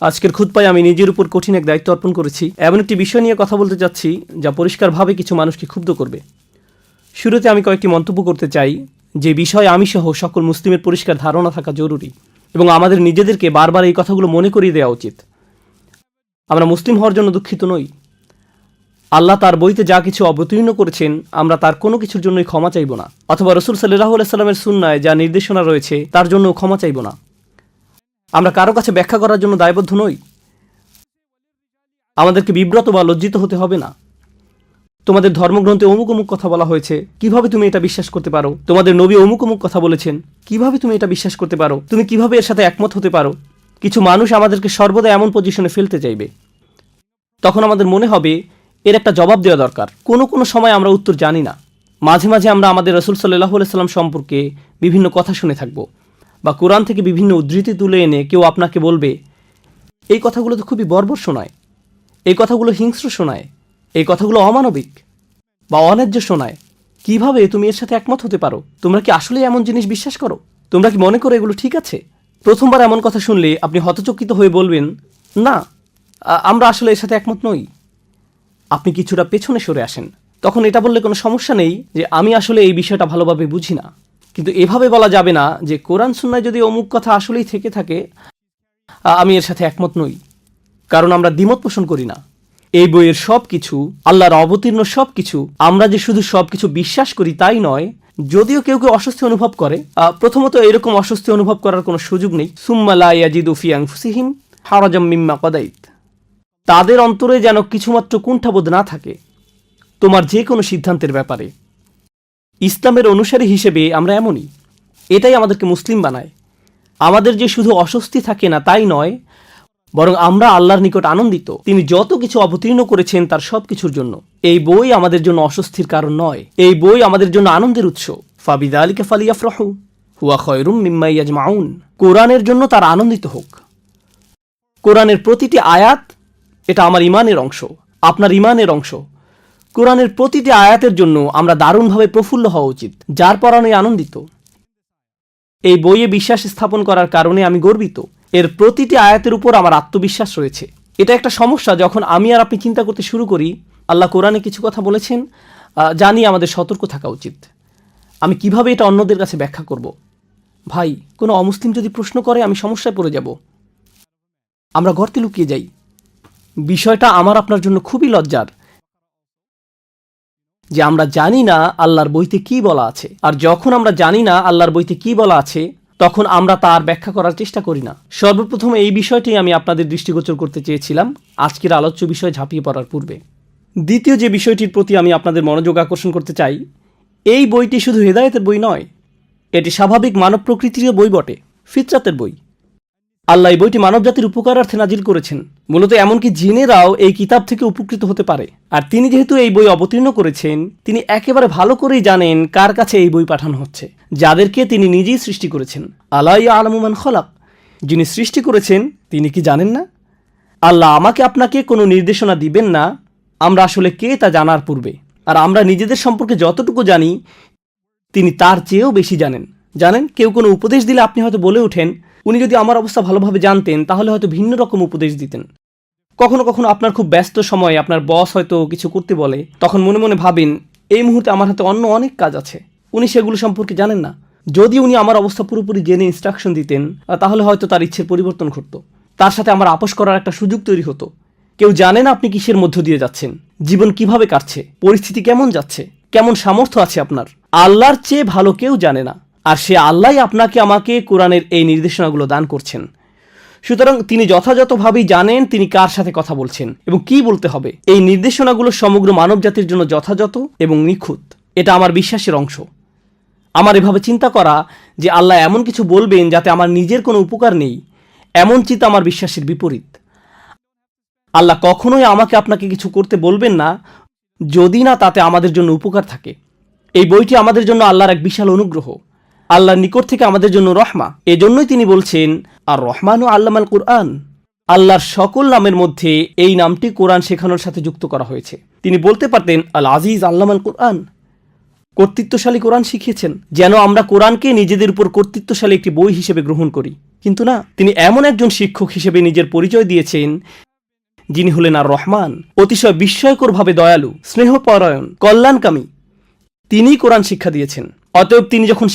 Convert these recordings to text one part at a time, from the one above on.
আজকের খুতবায় আমি নিজের উপর কঠিন এক দায়িত্ব অর্পণ করেছি। এমন একটি বিষয় নিয়ে কথা বলতে যাচ্ছি যা পরিষ্কারভাবে কিছু মানুষকে ক্ষুব্ধ করবে। শুরুতে আমি কয়েকটি মন্তব্য করতে চাই যে বিষয়ে আমি সহ সকল মুসলিমের পরিষ্কার ধারণা থাকা জরুরি এবং আমাদের নিজেদেরকে বারবার এই কথাগুলো মনে করিয়ে দেওয়া উচিত। আমরা মুসলিম হওয়ার জন্য দুঃখিত নই। আল্লাহ তার বইতে যা কিছু অবতীর্ণ করেছেন আমরা তার কোনো কিছুর জন্যই ক্ষমা চাইব না, অথবা রাসূল সাল্লাল্লাহু আলাইহি সাল্লামের সুন্নায় যা নির্দেশনা রয়েছে তার জন্য ক্ষমা চাইব না। আমরা কারো কাছে ব্যাখ্যা করার জন্য দায়বদ্ধ নই। আমাদেরকে বিব্রত বা লজ্জিত হতে হবে না। তোমাদের ধর্মগ্রন্থে অমুক অমুক কথা বলা হয়েছে, কিভাবে তুমি এটা বিশ্বাস করতে পারো? তোমাদের নবী অমুক অমুক কথা বলেছেন, কিভাবে তুমি এটা বিশ্বাস করতে পারো? তুমি কিভাবে এর সাথে একমত হতে পারো? কিছু মানুষ আমাদেরকে সর্বদা এমন পজিশনে ফেলতে চাইবে। তখন আমাদের মনে হবে এর একটা জবাব দেওয়া দরকার। কোনো সময় আমরা উত্তর জানি না। মাঝে মাঝে আমরা আমাদের রাসূল সাল্লাল্লাহু আলাইহি সাল্লাম সম্পর্কে বিভিন্ন কথা শুনে থাকব, বা কোরআন থেকে বিভিন্ন উদ্ধৃতি তুলে এনে কেউ আপনাকে বলবে এই কথাগুলো তো খুবই বর্বর শোনায়, এই কথাগুলো হিংস্র শোনায়, এই কথাগুলো অমানবিক বা অন্যায্য শোনায়। কিভাবে তুমি এর সাথে একমত হতে পারো? তোমরা কি আসলে এমন জিনিস বিশ্বাস করো? তোমরা কি মনে করো এগুলো ঠিক আছে? প্রথমবার এমন কথা শুনলে আপনি হতচকিত হয়ে বলবেন, না, আমরা আসলে এর সাথে একমত নই। আপনি কিছুটা পেছনে সরে আসেন। তখন এটা বললে কোনো সমস্যা নেই যে আমি আসলে এই বিষয়টা ভালোভাবে বুঝি না। কিন্তু এভাবে বলা যাবে না যে কোরআন সুন্নায় যদি অমুক কথা আসলেই থেকে থাকে আমি এর সাথে একমত নই, কারণ আমরা দ্বিমত পোষণ করি না। এই বইয়ের সব কিছু, আল্লাহর অবতীর্ণ সব কিছু, আমরা যে শুধু সব কিছু বিশ্বাস করি তাই নয়। যদিও কেউ কেউ অস্বস্তি অনুভব করে, প্রথমত এরকম অস্বস্তি অনুভব করার কোনো সুযোগ নেই। সুম্মা লা ইয়াজিদু ফি আনফুসিহিম হারাজাম মিম্মা কাদাইত, তাদের অন্তরে যেন কিছুমাত্র কুণ্ঠাবোধ না থাকে তোমার যে কোনো সিদ্ধান্তের ব্যাপারে। ইসলামের অনুসারী হিসেবে আমরা এমনই। এটাই আমাদেরকে মুসলিম বানায়। আমাদের যে শুধু অস্বস্তি থাকে না তাই নয়, বরং আমরা আল্লাহর নিকট আনন্দিত তিনি যত কিছু অবতীর্ণ করেছেন তার সব কিছুর জন্য। এই বই আমাদের জন্য অস্বস্তির কারণ নয়, এই বই আমাদের জন্য আনন্দের উৎস। ফাবিযালিকা ফালিয়াফরাহু হুয়া খায়রুম মিম্মা ইয়াজমাউন, কোরআনের জন্য তারা আনন্দিত হোক। কোরআনের প্রতিটি আয়াত এটা আমার ইমানের অংশ, আপনার ইমানের অংশ। কোরআনের প্রতিটি আয়াতের জন্য আমরা দারুণভাবে প্রফুল্ল হওয়া উচিত, যার পরাণে আনন্দিত। এই বইয়ে বিশ্বাস স্থাপন করার কারণে আমি গর্বিত। এর প্রতিটি আয়াতের উপর আমার আত্মবিশ্বাস রয়েছে। এটা একটা সমস্যা যখন আমি আর আপনি চিন্তা করতে শুরু করি আল্লাহ কোরআনে কিছু কথা বলেছেন, জানি আমাদের সতর্ক থাকা উচিত। আমি কিভাবে এটা অন্যদের কাছে ব্যাখ্যা করব? ভাই, কোনো অমুসলিম যদি প্রশ্ন করে আমি সমস্যায় পড়ে যাব। আমরা গর্তে লুকিয়ে যাই। বিষয়টা আমার আপনার জন্য খুবই লজ্জার যে আমরা জানি না আল্লাহর বইতে কি বলা আছে। আর যখন আমরা জানি না আল্লাহর বইতে কি বলা আছে তখন আমরা তার ব্যাখ্যা করার চেষ্টা করি না। সর্বপ্রথম এই বিষয়টি আমি আপনাদের দৃষ্টিগোচর করতে চেয়েছিলাম আজকের আলোচ্য বিষয়ে ঝাঁপিয়ে পড়ার পূর্বে। দ্বিতীয় যে বিষয়টির প্রতি আমি আপনাদের মনোযোগ আকর্ষণ করতে চাই, এই বইটি শুধু হেদায়েতের বই নয়, এটি স্বাভাবিক মানব প্রকৃতির বই বটে, ফিতরাতের বই। আল্লাহ এই বইটি মানবজাতির উপকারার্থে নাজিল করেছেন। মূলত এমনকি জিনেরাও এই কিতাব থেকে উপকৃত হতে পারে। আর তিনি যেহেতু এই বই অবতীর্ণ করেছেন, তিনি একেবারে ভালো করেই জানেন কার কাছে এই বই পাঠানো হচ্ছে, যাদেরকে তিনি নিজেই সৃষ্টি করেছেন। আলা ইয়ালামু মান খালাক, যিনি সৃষ্টি করেছেন তিনি কি জানেন না? আল্লাহ আমাকে আপনাকে কোনো নির্দেশনা দিবেন না আমরা আসলে কে তা জানার পূর্বে। আর আমরা নিজেদের সম্পর্কে যতটুকু জানি তিনি তার চেয়েও বেশি জানেন। জানেন, কেউ কোনো উপদেশ দিলে আপনি হয়তো বলে ওঠেন উনি যদি আমার অবস্থা ভালোভাবে জানতেন তাহলে হয়তো ভিন্ন রকম উপদেশ দিতেন। কখনো কখনো আপনার খুব ব্যস্ত সময়ে আপনার বস হয়তো কিছু করতে বলে, তখন মনে মনে ভাবেন এই মুহূর্তে আমার হাতে অন্য অনেক কাজ আছে, উনি সেগুলো সম্পর্কে জানেন না। যদি উনি আমার অবস্থা পুরোপুরি জেনে ইনস্ট্রাকশন দিতেন তাহলে হয়তো তার ইচ্ছের পরিবর্তন ঘটতো, তার সাথে আমার আপোষ করার একটা সুযোগ তৈরি হতো। কেউ জানে না আপনি কিসের মধ্য দিয়ে যাচ্ছেন, জীবন কিভাবে কাটছে, পরিস্থিতি কেমন যাচ্ছে, কেমন সামর্থ্য আছে আপনার। আল্লাহর চেয়ে ভালো কেউ জানে না। আর সে আল্লাহই আপনাকে আমাকে কোরআনের এই নির্দেশনাগুলো দান করছেন। সুতরাং তিনি যথাযথভাবেই জানেন তিনি কার সাথে কথা বলছেন এবং কি বলতে হবে। এই নির্দেশনাগুলো সমগ্র মানব জাতির জন্য যথাযথ এবং নিখুঁত। এটা আমার বিশ্বাসের অংশ। আমার এভাবে চিন্তা করা যে আল্লাহ এমন কিছু বলবেন যাতে আমার নিজের কোনো উপকার নেই, এমন চিন্তা আমার বিশ্বাসের বিপরীত। আল্লাহ কখনোই আমাকে আপনাকে কিছু করতে বলবেন না যদি না তাতে আমাদের জন্য উপকার থাকে। এই বইটি আমাদের জন্য আল্লাহর এক বিশাল অনুগ্রহ, আল্লাহর নিকট থেকে আমাদের জন্য রহমা। এজন্যই তিনি বলছেন আর রহমানু আল্লামাল কুরআন, আল্লাহর সকল নামের মধ্যে এই নামটি কোরআন শেখানোর সাথে যুক্ত করা হয়েছে। তিনি বলতে পারতেন আল আজিজ আল্লামাল কুরআন, কর্তৃত্বশালী কোরআন শিখিয়েছেন, যেন আমরা কোরআনকে নিজেদের উপর কর্তৃত্বশালী একটি বই হিসেবে গ্রহণ করি। কিন্তু না, তিনি এমন একজন শিক্ষক হিসেবে নিজের পরিচয় দিয়েছেন যিনি হলেন আর রহমান, অতিশয় বিস্ময়করভাবে দয়ালু, স্নেহপরায়ণ, কল্যাণকামী। তিনিই কোরআন শিক্ষা দিয়েছেন। অতএব তিনি যখন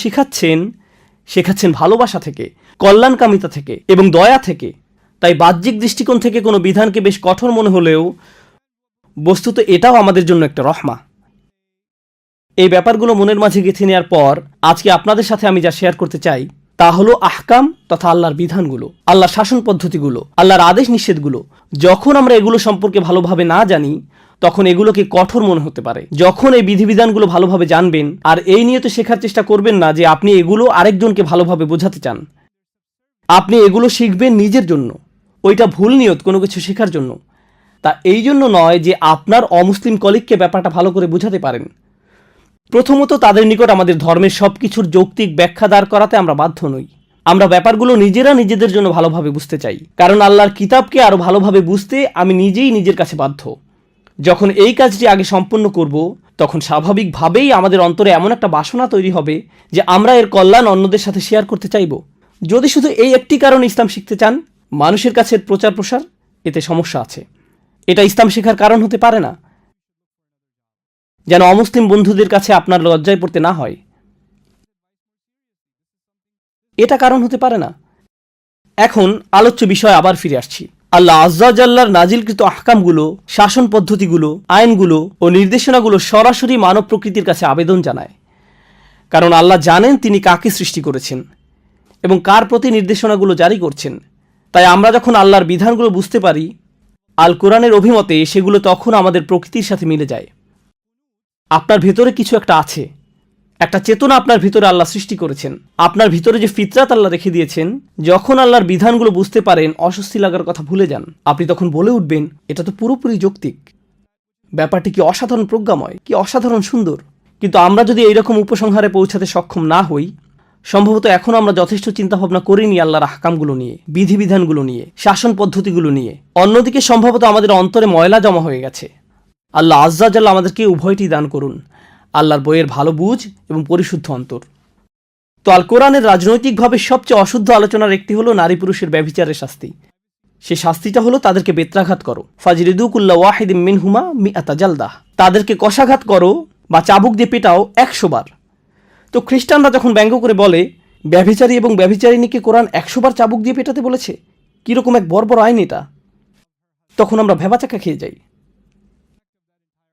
শেখাচ্ছেন ভালোবাসা থেকে, কল্যাণকামিতা থেকে এবং দয়া থেকে। তাই বাহ্যিক দৃষ্টিকোণ থেকে কোনো বিধানকে বেশ কঠোর মনে হলেও বস্তুত এটাও আমাদের জন্য একটা রহমা। এই ব্যাপারগুলো মনের মাঝে গেঁথে নেওয়ার পর আজকে আপনাদের সাথে আমি যা শেয়ার করতে চাই তা হলো আহকাম তথা আল্লাহর বিধানগুলো, আল্লাহর শাসন পদ্ধতিগুলো, আল্লাহর আদেশ নিষেধগুলো। যখন আমরা এগুলো সম্পর্কে ভালোভাবে না জানি তখন এগুলোকে কঠোর মনে হতে পারে। যখন এই বিধিবিধানগুলো ভালোভাবে জানবেন আর এই নিয়ে তো শেখার চেষ্টা করবেন না যে আপনি এগুলো আরেকজনকে ভালোভাবে বোঝাতে চান, আপনি এগুলো শিখবেন নিজের জন্য, ওইটা ভুল নিয়ত কোনো কিছু শেখার জন্য। তা এই জন্য নয় যে আপনার অমুসলিম কলিগকে ব্যাপারটা ভালো করে বোঝাতে পারেন। প্রথমত তাদের নিকট আমাদের ধর্মের সবকিছুর যৌক্তিক ব্যাখ্যা দাঁড় করাতে আমরা বাধ্য নই। আমরা ব্যাপারগুলো নিজেরা নিজেদের জন্য ভালোভাবে বুঝতে চাই, কারণ আল্লাহর কিতাবকে আরো ভালোভাবে বুঝতে আমি নিজেই নিজের কাছে বাধ্য। যখন এই কাজটি আগে সম্পন্ন করব তখন স্বাভাবিকভাবেই আমাদের অন্তরে এমন একটা বাসনা তৈরি হবে যে আমরা এর কল্যাণ অন্যদের সাথে শেয়ার করতে চাইব। যদি শুধু এই একটি কারণ ইসলাম শিখতে চান, মানুষের কাছে প্রচার প্রসার, এতে সমস্যা আছে। এটা ইসলাম শেখার কারণ হতে পারে না, যেন অমুসলিম বন্ধুদের কাছে আপনার লজ্জায় পড়তে না হয়, এটা কারণ হতে পারে না। এখন আলোচ্য বিষয় আবার ফিরে আসছি। আল্লাহ আজ্জা জাল্লার নাজিলকৃত আহকামগুলো, শাসন পদ্ধতিগুলো, আইনগুলো ও নির্দেশনাগুলো সরাসরি মানব প্রকৃতির কাছে আবেদন জানায়। কারণ আল্লাহ জানেন তিনি কাকে সৃষ্টি করেছেন এবং কার প্রতি নির্দেশনাগুলো জারি করছেন। তাই আমরা যখন আল্লাহর বিধানগুলো বুঝতে পারি, আল কোরআনের অভিমতে সেগুলো তখন আমাদের প্রকৃতির সাথে মিলে যায়। আপনার ভেতরে কিছু একটা আছে, একটা চেতনা আপনার ভিতরে আল্লাহ সৃষ্টি করেছেন। আপনার ভিতরে যে ফিতরাত আল্লাহ রেখে দিয়েছেন, যখন আল্লাহর বিধানগুলো বুঝতে পারেন অস্বস্তি লাগার কথা ভুলে যান। আপনি তখন বলে উঠবেন, এটা তো পুরোপুরি যৌক্তিক, ব্যাপারটি কি অসাধারণ প্রজ্ঞাময়, কি অসাধারণ সুন্দর। কিন্তু আমরা যদি এইরকম উপসংহারে পৌঁছাতে সক্ষম না হই, সম্ভবত এখন আমরা যথেষ্ট চিন্তাভাবনা করিনি আল্লাহর আহকামগুলো নিয়ে, বিধিবিধানগুলো নিয়ে, শাসন পদ্ধতিগুলো নিয়ে। অন্যদিকে সম্ভবত আমাদের অন্তরে ময়লা জমা হয়ে গেছে। আল্লাহ আজ্জা জাল্লাহ আমাদেরকে উভয়টি দান করুন, আল্লাহর বইয়ের ভালো বুঝ এবং পরিশুদ্ধ অন্তর। তো আল কোরআনের রাজনৈতিকভাবে সবচেয়ে অশুদ্ধ আলোচনার একটি হলো নারী পুরুষের ব্যভিচারের শাস্তি। সে শাস্তিটা হলো তাদেরকে বেত্রাঘাত করো, ফাজরিদু কুল্লা ওয়াহিদিম মিনহুমা মিআতা জালদাহ, তাদেরকে কষাঘাত করো বা চাবুক দিয়ে পেটাও 100 বার। তো খ্রিস্টানরা যখন ব্যঙ্গ করে বলে ব্যভিচারী এবং ব্যভিচারিণীকে কোরআন 100 বার চাবুক দিয়ে পেটাতে বলেছে, কিরকম এক বর্বর আইন এটা, তখন আমরা ভেবাচাকা খেয়ে যাই।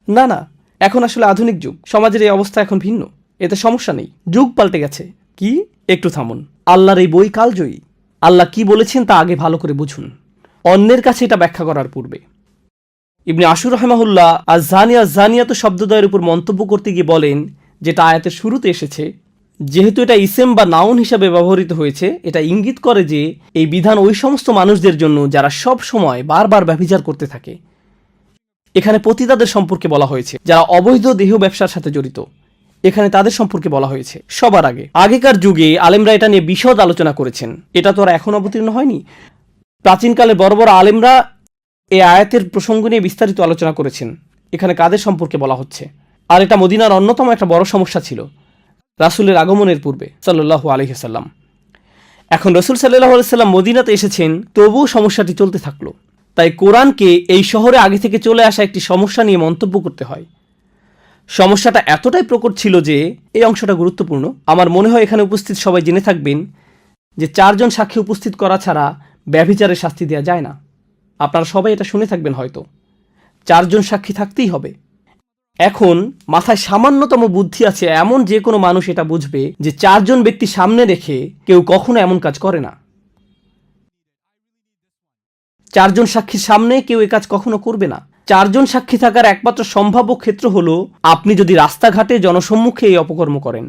না না, এখন আসলে আধুনিক যুগ, সমাজের এই অবস্থা এখন ভিন্ন, এতে সমস্যা নেই, যুগ পাল্টে গেছে। কি, একটু থামুন, আল্লাহর এই বই কালজয়ী। আল্লাহ কি বলেছেন তা আগে ভালো করে বুঝুন, অন্যের কাছে এটা ব্যাখ্যা করার পূর্বে। ইবনে আশুর রাহিমাহুল্লাহ আজ-জানিয়া জানিয়াতু শব্দদ্বয়ের উপর মন্তব্য করতে গিয়ে বলেন, যেটা আয়াতের শুরুতে এসেছে, যেহেতু এটা ইসেম বা নাউন হিসাবে ব্যবহৃত হয়েছে, এটা ইঙ্গিত করে যে এই বিধান ওই সমস্ত মানুষদের জন্য যারা সব সময় বারবার ব্যভিচার করতে থাকে। এখানে পতিতাদের সম্পর্কে বলা হয়েছে, যারা অবৈধ দেহ ব্যবসার সাথে জড়িত, এখানে তাদের সম্পর্কে বলা হয়েছে। সবার আগে আগেকার যুগে আলেমরা এটা নিয়ে বিশদ আলোচনা করেছেন, এটা তো আর এখন অবতীর্ণ হয়নি। প্রাচীনকালে বড় বড় আলেমরা এই আয়াতের প্রসঙ্গ নিয়ে বিস্তারিত আলোচনা করেছেন, এখানে কাদের সম্পর্কে বলা হচ্ছে। আর এটা মদিনার অন্যতম একটা বড় সমস্যা ছিল রাসূলের আগমনের পূর্বে সাল্লাল্লাহু আলাইহি ওয়াসাল্লাম। এখন রাসূল সাল্লাল্লাহু আলাইহি ওয়াসাল্লাম মদিনাতে এসেছেন, তবুও সমস্যাটি চলতে থাকলো। তাই কোরআনকে এই শহরে আগে থেকে চলে আসা একটি সমস্যা নিয়ে মন্তব্য করতে হয়। সমস্যাটা এতটাই প্রকট ছিল যে এই অংশটা গুরুত্বপূর্ণ। আমার মনে হয় এখানে উপস্থিত সবাই জেনে থাকবেন যে 4 জন সাক্ষী উপস্থিত করা ছাড়া ব্যভিচারের শাস্তি দেওয়া যায় না। আপনারা সবাই এটা শুনে থাকবেন হয়তো, 4 জন সাক্ষী থাকতেই হবে। এখন মাথায় সামান্যতম বুদ্ধি আছে এমন যে কোনো মানুষ এটা বুঝবে যে 4 জন ব্যক্তি সামনে রেখে কেউ কখনো এমন কাজ করে না। 4 জন সাক্ষীর সামনে কেউ এ কাজ কখনো করবে না। 4 জন সাক্ষী থাকার একমাত্র সম্ভাব্য ক্ষেত্র হলো আপনি যদি রাস্তাঘাটে জনসম্মুখে এই অপকর্ম করেন।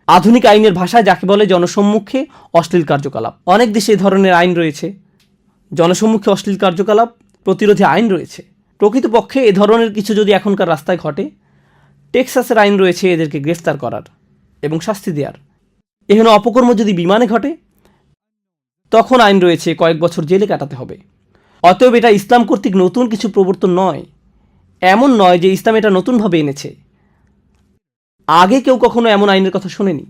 আধুনিক আইনের ভাষায় যাকে বলে জনসম্মুখে অশ্লীল কার্যকলাপ। অনেক দেশে এই ধরনের আইন রয়েছে, জনসম্মুখে অশ্লীল কার্যকলাপ প্রতিরোধে আইন রয়েছে। প্রকৃতপক্ষে এ ধরনের কিছু যদি এখনকার রাস্তায় ঘটে, টেক্সাসের আইন রয়েছে এদেরকে গ্রেফতার করার এবং শাস্তি দেওয়ার। এখানে অপকর্ম যদি বিমানে ঘটে, তখন আইন রয়েছে কয়েক বছর জেলে কাটাতে হবে। অতএব এটা ইসলাম কর্তৃক নতুন কিছু প্রবর্তন নয়। এমন নয় যে ইসলাম এটা নতুনভাবে এনেছে, আগে কেউ কখনো এমন আইনের কথা শোনেনি।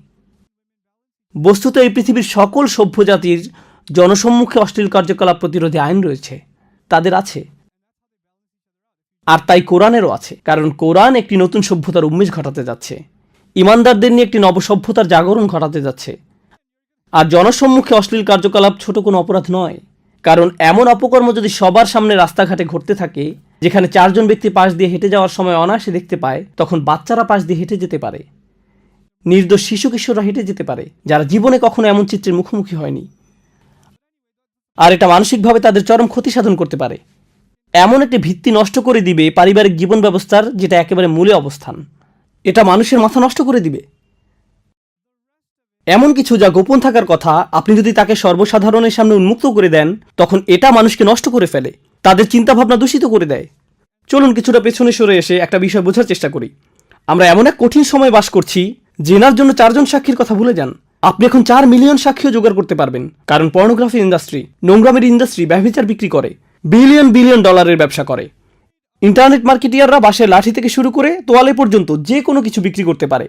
বস্তুত এই পৃথিবীর সকল সভ্য জাতির জনসম্মুখে অশ্লীল কার্যকলাপ প্রতিরোধে আইন রয়েছে, তাদের আছে। আর তাই কোরআনেরও আছে, কারণ কোরআন একটি নতুন সভ্যতার উন্মেষ ঘটাতে যাচ্ছে, ইমানদারদের নিয়ে একটি নবসভ্যতার জাগরণ ঘটাতে যাচ্ছে। আর জনসম্মুখে অশ্লীল কার্যকলাপ ছোট কোনো অপরাধ নয়, কারণ এমন অপকর্ম যদি সবার সামনে রাস্তাঘাটে ঘটতে থাকে, যেখানে 4 জন ব্যক্তি পাশ দিয়ে হেঁটে যাওয়ার সময় অনায়াসে দেখতে পায়, তখন বাচ্চারা পাশ দিয়ে হেঁটে যেতে পারে, নির্দোষ শিশু কিশোররা হেঁটে যেতে পারে, যারা জীবনে কখনো এমন চিত্রের মুখোমুখি হয়নি। আর এটা মানসিকভাবে তাদের চরম ক্ষতি সাধন করতে পারে, এমন একটি ভিত্তি নষ্ট করে দিবে পারিবারিক জীবন ব্যবস্থার, যেটা একেবারে মূলে অবস্থান। এটা মানুষের মাথা নষ্ট করে দিবে। এমন কিছু যা গোপন থাকার কথা, আপনি যদি তাকে সর্বসাধারণের সামনে উন্মুক্ত করে দেন, তখন এটা মানুষকে নষ্ট করে ফেলে, তাদের চিন্তাভাবনা দূষিত করে দেয়। চলুন কিছুটা পেছনে সরে এসে একটা বিষয় বোঝার চেষ্টা করি। আমরা এমন এক কঠিন সময় বাস করছি, জেনার জন্য 4 জন সাক্ষীর কথা ভুলে যান। আপনি এখন 4 মিলিয়ন সাক্ষীও জোগাড় করতে পারবেন, কারণ পর্নোগ্রাফি ইন্ডাস্ট্রি, নোংরামের ইন্ডাস্ট্রি ব্যভিচার বিক্রি করে, বিলিয়ন বিলিয়ন ডলারের ব্যবসা করে। ইন্টারনেট মার্কেটিয়াররা বাঁশের লাঠি থেকে শুরু করে তোয়ালে পর্যন্ত যে কোনো কিছু বিক্রি করতে পারে।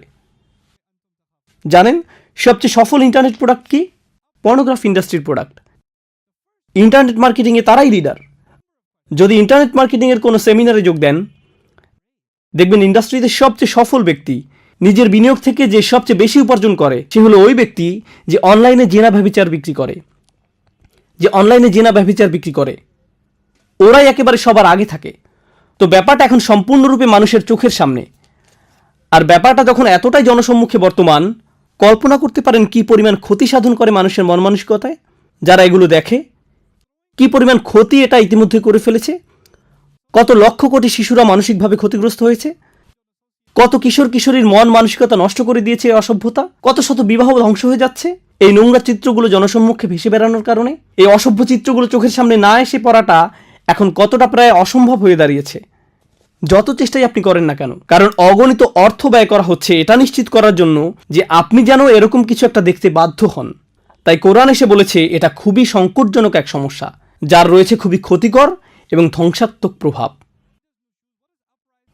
জানেন সবচেয়ে সফল ইন্টারনেট প্রোডাক্ট কি? পর্নোগ্রাফি ইন্ডাস্ট্রির প্রোডাক্ট। ইন্টারনেট মার্কেটিংয়ে তারাই লিডার। যদি ইন্টারনেট মার্কেটিংয়ের কোনো সেমিনারে যোগ দেন, দেখবেন ইন্ডাস্ট্রিতে সবচেয়ে সফল ব্যক্তি, নিজের বিনিয়োগ থেকে যে সবচেয়ে বেশি উপার্জন করে, সে হলো ওই ব্যক্তি যে অনলাইনে জেনা ব্যভিচার বিক্রি করে। ওরাই একেবারে সবার আগে থাকে। তো ব্যাপারটা এখন সম্পূর্ণরূপে মানুষের চোখের সামনে। আর ব্যাপারটা যখন এতটাই জনসম্মুখে বর্তমান, কল্পনা করতে পারেন কি পরিমাণ ক্ষতি সাধন করে মানুষের মন মানসিকতায় যারা এগুলো দেখে, কি পরিমাণ ক্ষতি এটা ইতিমধ্যে করে ফেলেছে। কত লক্ষ কোটি শিশুরা মানসিকভাবে ক্ষতিগ্রস্ত হয়েছে, কত কিশোর কিশোরীর মন মানসিকতা নষ্ট করে দিয়েছে অসভ্যতা, কত শত বিবাহ ধ্বংস হয়ে যাচ্ছে এই নোংরা চিত্রগুলো জনসম্মুখে ভেসে বেড়ানোর কারণে। এই অসভ্য চিত্রগুলো চোখের সামনে না এসে পড়াটা এখন কতটা প্রায় অসম্ভব হয়ে দাঁড়িয়েছে, যত চেষ্টাই আপনি করেন না কেন। কারণ অগণিত অর্থ ব্যয় করা হচ্ছে এটা নিশ্চিত করার জন্য যে আপনি যেন এরকম কিছু একটা দেখতে বাধ্য হন। তাই কোরআন এসে বলেছে এটা খুবই সংকটজনক এক সমস্যা, যার রয়েছে খুবই ক্ষতিকর এবং ধ্বংসাত্মক প্রভাব।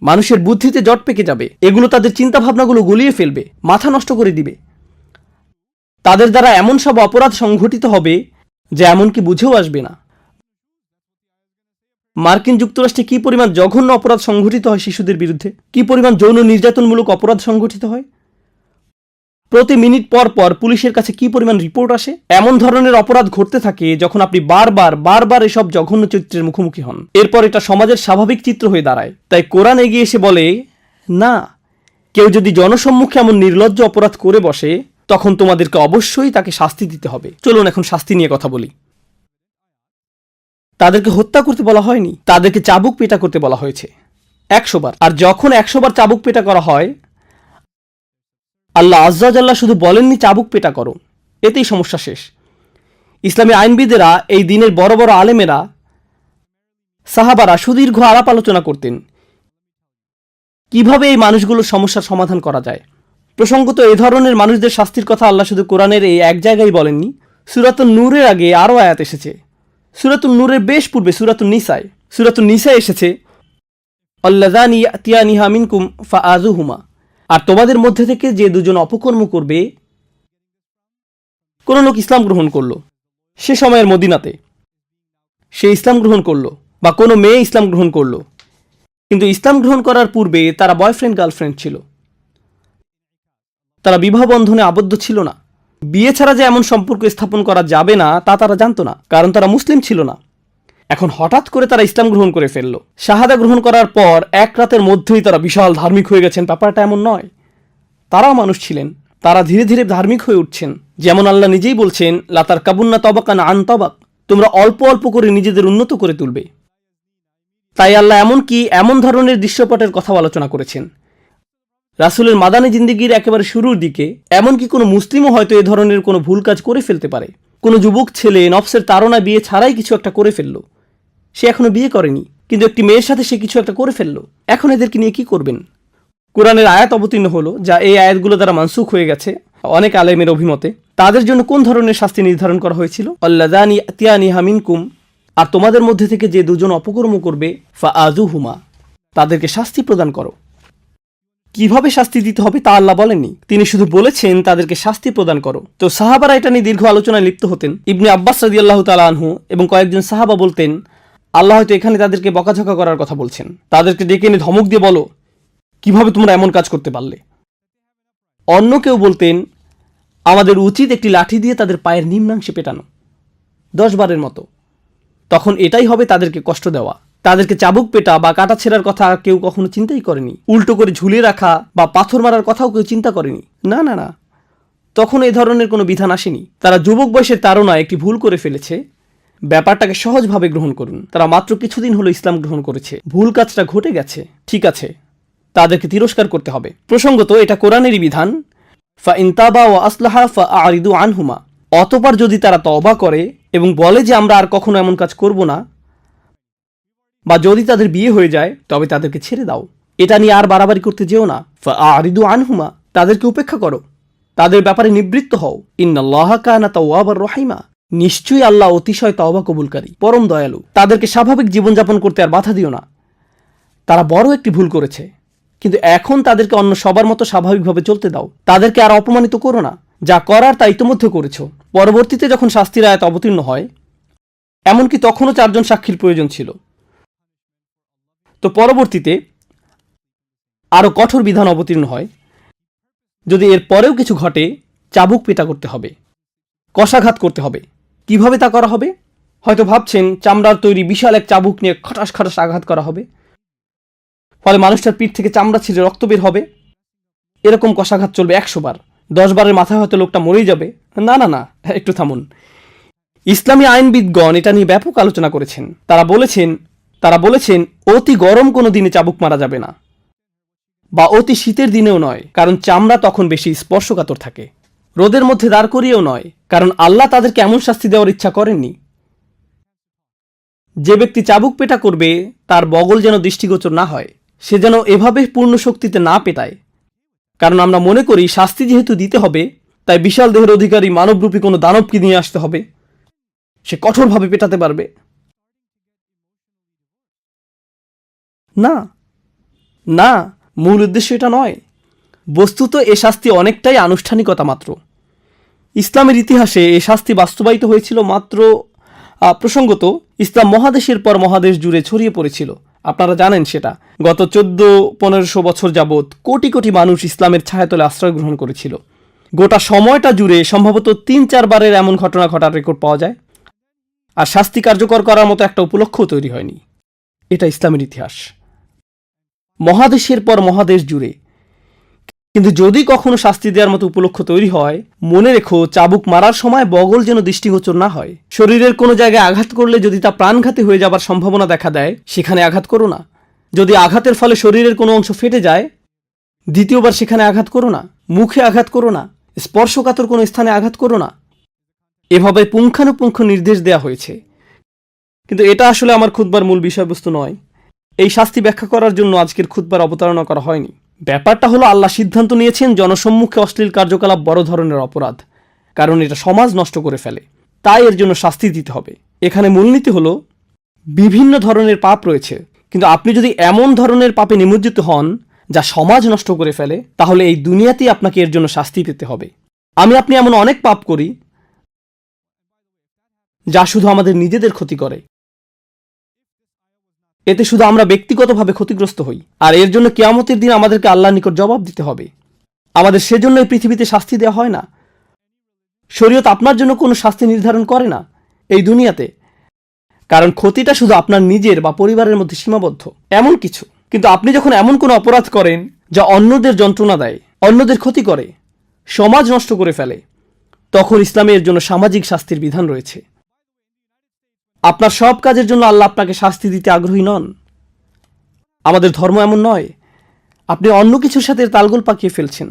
মানুষের বুদ্ধিতে জট পেকে যাবে, এগুলো তাদের চিন্তাভাবনাগুলো গুলিয়ে ফেলবে, মাথা নষ্ট করে দিবে। তাদের দ্বারা এমন সব অপরাধ সংঘটিত হবে যা এমনকি বুঝেও আসবে না। মার্কিন যুক্তরাষ্ট্রে কি পরিমাণ জঘন্য অপরাধ সংঘটিত হয় শিশুদের বিরুদ্ধে, কি পরিমাণ যৌন নির্যাতনমূলক অপরাধ সংঘটিত হয়, প্রতি মিনিট পর পর পুলিশের কাছে কি পরিমাণ রিপোর্ট আসে। এমন ধরনের অপরাধ ঘটতে থাকে যখন আপনি বারবার এসব জঘন্য চিত্রের মুখোমুখি হন। এরপর এটা সমাজের স্বাভাবিক চিত্র হয়ে দাঁড়ায়। তাই কোরআন এগিয়ে এসে বলে, না, কেউ যদি জনসম্মুখে এমন নির্লজ্জ অপরাধ করে বসে, তখন তোমাদেরকে অবশ্যই তাকে শাস্তি দিতে হবে। চলুন এখন শাস্তি নিয়ে কথা বলি। তাদেরকে হত্যা করতে বলা হয়নি, তাদেরকে চাবুক পেটা করতে বলা হয়েছে 100 বার। আর যখন 100 বার চাবুক পেটা করা হয়, আল্লাহ আজ্জা জাল্লা শুধু বলেননি চাবুক পেটা করো, এতেই সমস্যা শেষ। ইসলামী আইনবিদেরা, এই দিনের বড় বড় আলেমেরা, সাহাবারা সুদীর্ঘ আলাপ আলোচনা করতেন কিভাবে এই মানুষগুলোর সমস্যার সমাধান করা যায়। প্রসঙ্গত এই ধরনের মানুষদের শাস্তির কথা আল্লাহ শুধু কোরআনের এই এক জায়গায় বলেননি, সূরাতুন নূরের আগে আরও আয়াত এসেছে। সূরাতুন নূরের বেশ পূর্বে সূরাতুন নিসায় এসেছে, আল্লাযানি ইয়াতিয়ানিহা মিনকুম ফাআযুহুমা, আর তোমাদের মধ্যে থেকে যে 2 জন অপকর্ম করবে। কোন লোক ইসলাম গ্রহণ করলো সে সময়ের মদিনাতে, সে ইসলাম গ্রহণ করলো, বা কোনো মেয়ে ইসলাম গ্রহণ করলো, কিন্তু ইসলাম গ্রহণ করার পূর্বে তারা বয়ফ্রেন্ড গার্লফ্রেন্ড ছিল, তারা বিবাহ বন্ধনে আবদ্ধ ছিল না। বিয়ে ছাড়া যে এমন সম্পর্ক স্থাপন করা যাবে না তা তারা জানতো না, কারণ তারা মুসলিম ছিল না। এখন হঠাৎ করে তারা ইসলাম গ্রহণ করে ফেললো। শাহাদা গ্রহণ করার পর 1 রাতের মধ্যেই তারা বিশাল ধার্মিক হয়ে গেছেন। ব্যাপারটা এমন নয়, তারাও মানুষ ছিলেন, তারা ধীরে ধীরে ধার্মিক হয়ে উঠছেন। যেমন আল্লাহ নিজেই বলছেন, লাতার কাবুন্না তবাকান আন তবাক, তোমরা অল্প অল্প করে নিজেদের উন্নত করে তুলবে। তাই আল্লাহ এমন ধরনের দৃশ্যপটের কথা আলোচনা করেছেন। রাসূলের মাদানী জিন্দেগির একেবারে শুরুর দিকে এমনকি কোনো মুসলিমও হয়তো এ ধরনের কোনো ভুল কাজ করে ফেলতে পারে। কোনো যুবক ছেলে নফসের তাড়না বিয়ে ছাড়াই কিছু একটা করে ফেললো, সে এখনো বিয়ে করেনি, কিন্তু একটি মেয়ের সাথে সে কিছু একটা করে ফেললো। এখন এদেরকে নিয়ে কি করবেন? কোরআনের আয়াত অবতীর্ণ হলো, যা এই আয়াতগুলো দ্বারা মানসুখ হয়ে গেছে অনেক আলেমের অভিমতে। তাদের জন্য কোন ধরনের শাস্তি নির্ধারণ করা হয়েছিল? আল্লাযানি ইয়াতিয়ানিহা মিনকুম, আর তোমাদের মধ্যে থেকে যে 2 জন অপকর্ম করবে, ফাআযুহুমা, তাদেরকে শাস্তি প্রদান করো। কিভাবে শাস্তি দিতে হবে তা আল্লাহ বলেননি, তিনি শুধু বলেছেন তাদেরকে শাস্তি প্রদান করো। তো সাহাবারা এটা নিয়ে দীর্ঘ আলোচনায় লিপ্ত হতেন। ইবনে আব্বাস রাদিয়াল্লাহু তাআলা আনহু এবং কয়েকজন সাহাবা বলতেন, আল্লাহ হয়তো এখানে তাদেরকে বকাঝকা করার কথা বলছেন, তাদেরকে ডেকে এনে ধমক দিয়ে বলো, কিভাবে তোমরা এমন কাজ করতে পারলে। অন্য কেউ বলতেন, আমাদের উচিত একটি লাঠি দিয়ে তাদের পায়ের নিম্নাংশে পেটানো 10 বারের মতো। তখন এটাই হবে তাদেরকে কষ্ট দেওয়া। তাদেরকে চাবুক পেটা বা কাটা ছেঁড়ার কথা কেউ কখনো চিন্তাই করেনি। উল্টো করে ঝুলিয়ে রাখা বা পাথর মারার কথাও কেউ চিন্তা করেনি। না না না, তখন এই ধরনের কোনো বিধান আসেনি। তারা যুবক বয়সের তাড়নায় একটি ভুল করে ফেলেছে। ব্যাপারটাকে সহজভাবে গ্রহণ করুন। তারা মাত্র কিছুদিন হলো ইসলাম গ্রহণ করেছে, ভুল কাজটা ঘটে গেছে, ঠিক আছে, তাদেরকে তিরস্কার করতে হবে। প্রসঙ্গত এটা কোরআনেরই বিধান, ফা ইন তাবা ওয়া আসলাহা ফা আরিদু আনহুমা। অতঃপর যদি তারা তওবা করে এবং বলে যে আমরা আর কখনো এমন কাজ করব না, বা যদি তাদের বিয়ে হয়ে যায় তবে তাদেরকে ছেড়ে দাও, এটা নিয়ে আর বাড়াবাড়ি করতে যেও না। ফা আরিদু আনহুমা, তাদেরকে উপেক্ষা করো, তাদের ব্যাপারে নিবৃত্ত হও। ইন্নাল্লাহা কানা তাওয়াবার রহিমা, নিশ্চয়ই আল্লাহ অতিশয় তওবা কবুলকারী, পরম দয়ালু। তাদেরকে স্বাভাবিক জীবনযাপন করতে আর বাধা দিও না। তারা বড় একটি ভুল করেছে, কিন্তু এখন তাদেরকে অন্য সবার মতো স্বাভাবিকভাবে চলতে দাও। তাদেরকে আর অপমানিত করো না। যা করার তা ইতিমধ্যে করেছ। পরবর্তীতে যখন শাস্তির আয়াত অবতীর্ণ হয়, এমনকি তখনও 4 জন সাক্ষীর প্রয়োজন ছিল, তো পরবর্তীতে আরও কঠোর বিধান অবতীর্ণ হয়। যদি এর পরেও কিছু ঘটে, চাবুক পেটা করতে হবে, কষাঘাত করতে হবে। কিভাবে তা করা হবে? হয়তো ভাবছেন চামড়ার তৈরি বিশাল এক চাবুক নিয়ে খটাস খটাস আঘাত করা হবে, ফলে মানুষটার পিঠ থেকে চামড়া ছিঁড়ে রক্ত বের হবে। এরকম কষাঘাত চলবে 100 বার। 10 বারের মাথায় হয়তো লোকটা মরেই যাবে। না না না, একটু থামুন। ইসলামী আইনবিদগণ এটা নিয়ে ব্যাপক আলোচনা করেছেন। তারা বলেছেন অতি গরম কোনো দিনে চাবুক মারা যাবে না, বা অতি শীতের দিনেও নয়, কারণ চামড়া তখন বেশি স্পর্শকাতর থাকে। রোদের মধ্যে দাঁড় করিয়েও নয়, কারণ আল্লাহ তাদেরকে এমন শাস্তি দেওয়ার ইচ্ছা করেননি। যে ব্যক্তি চাবুক পেটা করবে তার বগল যেন দৃষ্টিগোচর না হয়, সে যেন এভাবে পূর্ণ শক্তিতে না পেটায়। কারণ আমরা মনে করি শাস্তি যেহেতু দিতে হবে, তাই বিশাল দেহের অধিকারী মানবরূপী কোনো দানবকে নিয়ে আসতে হবে, সে কঠোরভাবে পেটাতে পারবে। না না, মূল উদ্দেশ্য এটা নয়। বস্তুত এ শাস্তি অনেকটাই আনুষ্ঠানিকতা মাত্র। ইসলামের ইতিহাসে এ শাস্তি বাস্তবায়িত হয়েছিল মাত্র, প্রসঙ্গত ইসলাম মহাদেশের পর মহাদেশ জুড়ে ছড়িয়ে পড়েছিল। আপনারা জানেন সেটা। গত 1400-1500 বছর যাবৎ কোটি কোটি মানুষ ইসলামের ছায়াতলে আশ্রয় গ্রহণ করেছিল। গোটা সময়টা জুড়ে সম্ভবত 3-4 বারের এমন ঘটনা ঘটার রেকর্ড পাওয়া যায়। আর শাস্তি কার্যকর করার মতো একটা উপলক্ষও তৈরি হয়নি। এটা ইসলামের ইতিহাস, মহাদেশের পর মহাদেশ জুড়ে। কিন্তু যদি কখনো শাস্তি দেওয়ার মতো উপলক্ষ তৈরি হয়, মনে রেখো চাবুক মারার সময় বগল যেন দৃষ্টিগোচর না হয়। শরীরের কোনো জায়গায় আঘাত করলে যদি তা প্রাণঘাতী হয়ে যাবার সম্ভাবনা দেখা দেয়, সেখানে আঘাত করো না। যদি আঘাতের ফলে শরীরের কোনো অংশ ফেটে যায়, দ্বিতীয়বার সেখানে আঘাত করো না। মুখে আঘাত করো না, স্পর্শকাতর কোনো স্থানে আঘাত করো না। এভাবে পুঙ্খানুপুঙ্খ নির্দেশ দেয়া হয়েছে। কিন্তু এটা আসলে আমার খুতবার মূল বিষয়বস্তু নয়। এই শাস্তি ব্যাখ্যা করার জন্য আজকের খুতবার অবতারণা করা হয়নি। ব্যাপারটা হলো আল্লাহ সিদ্ধান্ত নিয়েছেন জনসম্মুখে অশ্লীল কার্যকলাপ বড় ধরনের অপরাধ, কারণ এটা সমাজ নষ্ট করে ফেলে, তাই এর জন্য শাস্তি দিতে হবে। এখানে মূলনীতি হলো বিভিন্ন ধরনের পাপ রয়েছে, কিন্তু আপনি যদি এমন ধরনের পাপে নিমজ্জিত হন যা সমাজ নষ্ট করে ফেলে, তাহলে এই দুনিয়াতেই আপনাকে এর জন্য শাস্তি পেতে হবে। আপনি এমন অনেক পাপ করি যা শুধু আমাদের নিজেদের ক্ষতি করে। এতে শুধু আমরা ব্যক্তিগতভাবে ক্ষতিগ্রস্ত হই, আর এর জন্য কিয়ামতের দিন আমাদেরকে আল্লাহর নিকট জবাব দিতে হবে। আমাদের সেজন্য এই পৃথিবীতে শাস্তি দেওয়া হয় না। শরীয়ত আপনার জন্য কোনো শাস্তি নির্ধারণ করে না এই দুনিয়াতে, কারণ ক্ষতিটা শুধু আপনার নিজের বা পরিবারের মধ্যে সীমাবদ্ধ এমন কিছু। কিন্তু আপনি যখন এমন কোনো অপরাধ করেন যা অন্যদের যন্ত্রণা দেয়, অন্যদের ক্ষতি করে, সমাজ নষ্ট করে ফেলে, তখন ইসলামে এর জন্য সামাজিক শাস্তির বিধান রয়েছে। আপনার সব কাজের জন্য আল্লাহ আপনাকে শাস্তি দিতে আগ্রহী নন। আমাদের ধর্ম এমন নয়। আপনি অন্য কিছুর সাথে তালগোল পাকিয়ে ফেলছেন।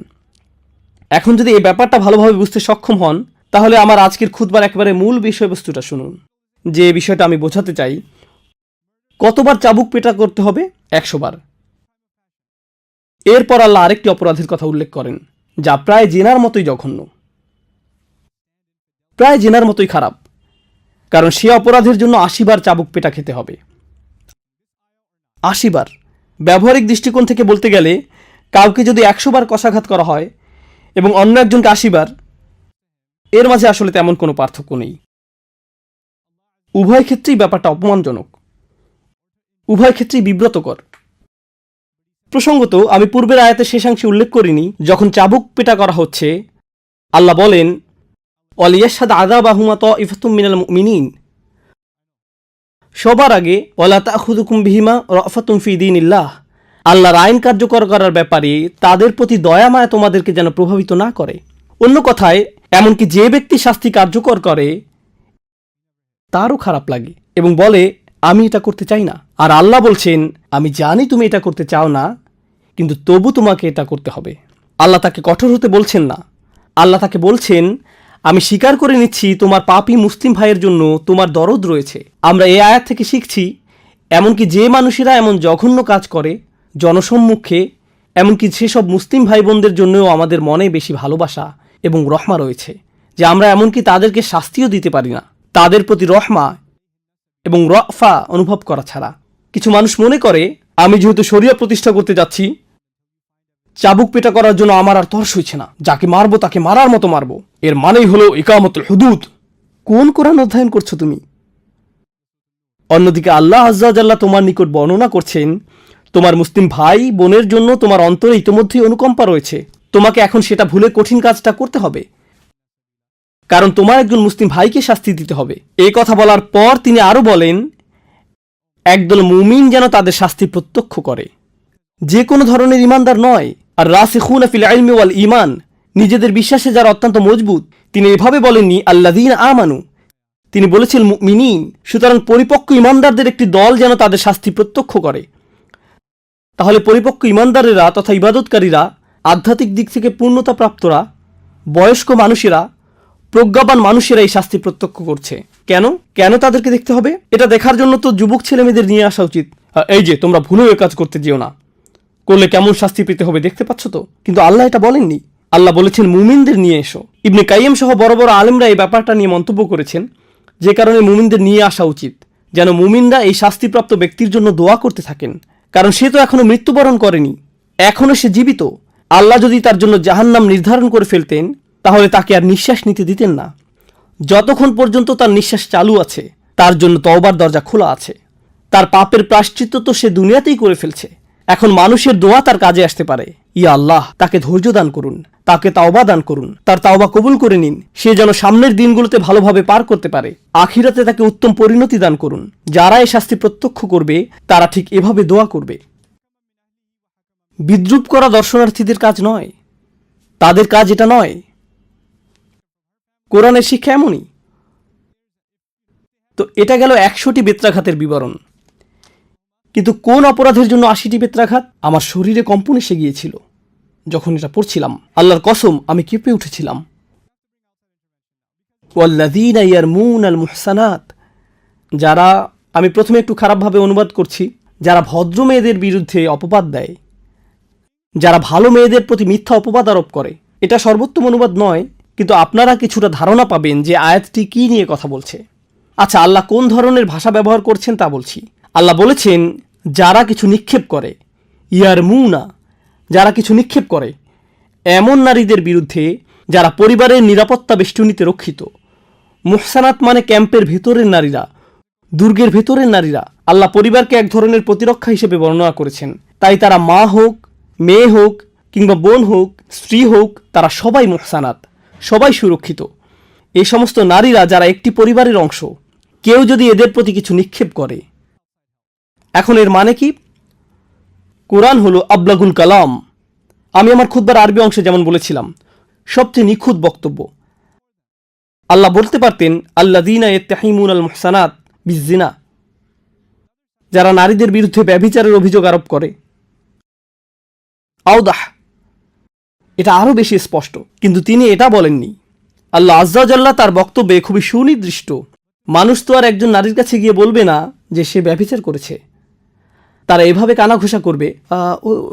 এখন যদি এই ব্যাপারটা ভালোভাবে বুঝতে সক্ষম হন, তাহলে আমার আজকের খুতবার একেবারে মূল বিষয়বস্তুটা শুনুন। যে বিষয়টা আমি বোঝাতে চাই, কতবার চাবুক পেটা করতে হবে? 100 বার। এরপর আল্লাহ আরেকটি অপরাধের কথা উল্লেখ করেন, যা প্রায় জেনার মতোই জঘন্য, প্রায় জেনার মতোই খারাপ, কারণ সে অপরাধের জন্য 80 বার চাবুক পেটা খেতে হবে। 80 বার। ব্যবহারিক দৃষ্টিকোণ থেকে বলতে গেলে কাউকে যদি 100 বার কষাঘাত করা হয় এবং অন্য একজনকে 80 বার, এর মাঝে আসলে তেমন কোনো পার্থক্য নেই। উভয় ক্ষেত্রেই ব্যাপারটা অপমানজনক, উভয় ক্ষেত্রেই বিব্রতকর। প্রসঙ্গত, আমি পূর্বের আয়াতের শেষাংশে উল্লেখ করিনি, যখন চাবুক পেটা করা হচ্ছে আল্লাহ বলেন ওয়ালিয়াশহাদ আযাবাহুমা তাইফাতুম মিনাল মুমিনিন, সবার আগে ওয়ালা তাখুযুকুম বিহিমা রাফাতুম ফি দীনিল্লাহ, আল্লাহর আইন কার্যকর করার ব্যাপারে তাদের প্রতি দয়া মায়া তোমাদেরকে যেন প্রভাবিত না করে। অন্য কথায়, এমনকি যে ব্যক্তি শাস্তি কার্যকর করে তারও খারাপ লাগে এবং বলে আমি এটা করতে চাই না। আর আল্লাহ বলছেন আমি জানি তুমি এটা করতে চাও না, কিন্তু তবু তোমাকে এটা করতে হবে। আল্লাহ তাকে কঠোর হতে বলছেন না, আল্লাহ তাকে বলছেন আমি স্বীকার করে নিচ্ছি তোমার পাপী মুসলিম ভাইয়ের জন্য তোমার দরদ রয়েছে। আমরা এই আয়াত থেকে শিখছি এমনকি যে মানুষেরা এমন জঘন্য কাজ করে জনসম্মুখে, এমনকি সেসব মুসলিম ভাই বোনদের জন্যও আমাদের মনে বেশি ভালোবাসা এবং রহমা রয়েছে যে আমরা এমনকি তাদেরকে শাস্তিও দিতে পারি না তাদের প্রতি রহমা এবং রফা অনুভব করা ছাড়া। কিছু মানুষ মনে করে আমি যেহেতু শরিয়া প্রতিষ্ঠা করতে যাচ্ছি, চাবুক পেটা করার জন্য আমার আর তর্স হইছে না, যাকে মারবো তাকে মারার মতো মারবো। এর মানেই হলো ইকামতুল হুদুদ। কোন কোরআন অধ্যয়ন করছো তুমি? অন্যদিকে আল্লাহ আজ্জা ওয়া জাল্লা তোমার নিকট বর্ণনা করছেন তোমার মুসলিম ভাই বোনের জন্য তোমার অন্তরে ইতোমধ্যেই অনুকম্পা রয়েছে, তোমাকে এখন সেটা ভুলে কঠিন কাজটা করতে হবে, কারণ তোমার একজন মুসলিম ভাইকে শাস্তি দিতে হবে। এই কথা বলার পর তিনি আরো বলেন একদল মুমিন যেন তাদের শাস্তি প্রত্যক্ষ করে, যে কোনো ধরনের ইমানদার নয়। আর রাসিখুনা ফিল ইলমি ওয়াল ঈমান, নিজেদের বিশ্বাসে যারা অত্যন্ত মজবুত। তিনি এভাবে বলেননি আল্লাযীনা আমানু, তিনি বলেছেন মুমিনিন। সুতরাং পরিপক্ক ইমানদারদের একটি দল যেন তাদের শাস্তি প্রত্যক্ষ করে। তাহলে পরিপক্ক ইমানদারেরা তথা ইবাদতকারীরা, আধ্যাত্মিক দিক থেকে পূর্ণতা প্রাপ্তরা, বয়স্ক মানুষেরা, প্রজ্ঞাবান মানুষেরা এই শাস্তি প্রত্যক্ষ করছে। কেন কেন তাদেরকে দেখতে হবে? এটা দেখার জন্য তো যুবক ছেলেমেয়েদের নিয়ে আসা উচিত। এই যে তোমরা ভুলেও এ কাজ করতে যেও না, করলে কেমন শাস্তি পেতে হবে দেখতে পাচ্ছ তো। কিন্তু আল্লাহ এটা বলেননি, আল্লাহ বলেছেন মুমিনদের নিয়ে এসো। ইবনে কাইয়্যিম সহ বড় বড় আলেমরা এই ব্যাপারটা নিয়ে মন্তব্য করেছেন, যে কারণে মুমিনদের নিয়ে আসা উচিত, যেন মুমিনরা এই শাস্তিপ্রাপ্ত ব্যক্তির জন্য দোয়া করতে থাকেন। কারণ সে তো এখনো মৃত্যুবরণ করেনি, এখনো সে জীবিত। আল্লাহ যদি তার জন্য জাহান্নাম নির্ধারণ করে ফেলতেন তাহলে তাকে আর নিঃশ্বাস নিতে দিতেন না। যতক্ষণ পর্যন্ত তার নিঃশ্বাস চালু আছে তার জন্য তওবার দরজা খোলা আছে। তার পাপের প্রায়শ্চিত্ত তো সে দুনিয়াতেই করে ফেলছে, এখন মানুষের দোয়া তার কাজে আসতে পারে। ইয়া আল্লাহ, তাকে ধৈর্য দান করুন, তাকে তাওবা দান করুন, তার তাওবা কবুল করে নিন, সে যেন সামনের দিনগুলোতে ভালোভাবে পার করতে পারে। আখিরাতে তাকে উত্তম পরিণতি দান করুন। যারা এই শাস্তি প্রত্যক্ষ করবে তারা ঠিক এভাবে দোয়া করবে। বিদ্রুপ করা দর্শনার্থীদের কাজ নয়, তাদের কাজ এটা নয়। কোরআনের শিক্ষা এমনই। তো এটা গেল 100টি বেত্রাঘাতের বিবরণ। কিন্তু কোন অপরাধের জন্য 80টি বেত্রাঘাত? আমার শরীরে কম্পন এসে গিয়েছিল যখন এটা পড়ছিলাম। আল্লাহর কসম, আমি কেঁপে উঠেছিলাম। ওয়াল্লাযীনা ইয়ারমুনাল মুহসানাত, যারা, আমি প্রথমে একটু খারাপভাবে অনুবাদ করছি, যারা ভদ্র মেয়েদের বিরুদ্ধে অপবাদ দেয়, যারা ভালো মেয়েদের প্রতি মিথ্যা অপবাদ আরোপ করে। এটা সর্বোত্তম অনুবাদ নয়, কিন্তু আপনারা কিছুটা ধারণা পাবেন যে আয়াতটি কি নিয়ে কথা বলছে। আচ্ছা, আল্লাহ কোন ধরনের ভাষা ব্যবহার করছেন তা বলছি। আল্লাহ বলেছেন যারা কিছু নিক্ষেপ করে, ইয়ারমুনা, যারা কিছু নিক্ষেপ করে এমন নারীদের বিরুদ্ধে যারা পরিবারের নিরাপত্তা বেষ্টনীতে রক্ষিত। মুহসানাত মানে ক্যাম্পের ভেতরের নারীরা, দুর্গের ভেতরের নারীরা। আল্লাহ পরিবারকে এক ধরনের প্রতিরক্ষা হিসেবে বর্ণনা করেছেন। তাই তারা মা হোক, মেয়ে হোক, কিংবা বোন হোক, স্ত্রী হোক, তারা সবাই মুহসানাত, সবাই সুরক্ষিত। এই সমস্ত নারীরা যারা একটি পরিবারের অংশ, কেউ যদি এদের প্রতি কিছু নিক্ষেপ করে, এখন এর মানে কি? কোরআন হলো আবলাগুল কালাম। আমি আমার খুতবার আরবি অংশে যেমন বলেছিলাম, সবচেয়ে নিখুঁত বক্তব্য। আল্লাহ বলতে পারতেন আল্লাযীনা ইয়াত্তাহিমুনাল মুহসানাত বিজ্জিনা, যারা নারীদের বিরুদ্ধে ব্যভিচারের অভিযোগ আরোপ করে। আওদাহ, এটা আরো বেশি স্পষ্ট, কিন্তু তিনি এটা বলেননি। আল্লাহ আজ্জা ওয়া জাল্লা তার বক্তব্যে খুবই সুনির্দিষ্ট। মানুষ তো আর একজন নারীর কাছে গিয়ে বলবে না যে সে ব্যভিচার করেছে। তারা এভাবে কানাঘোষা করবে,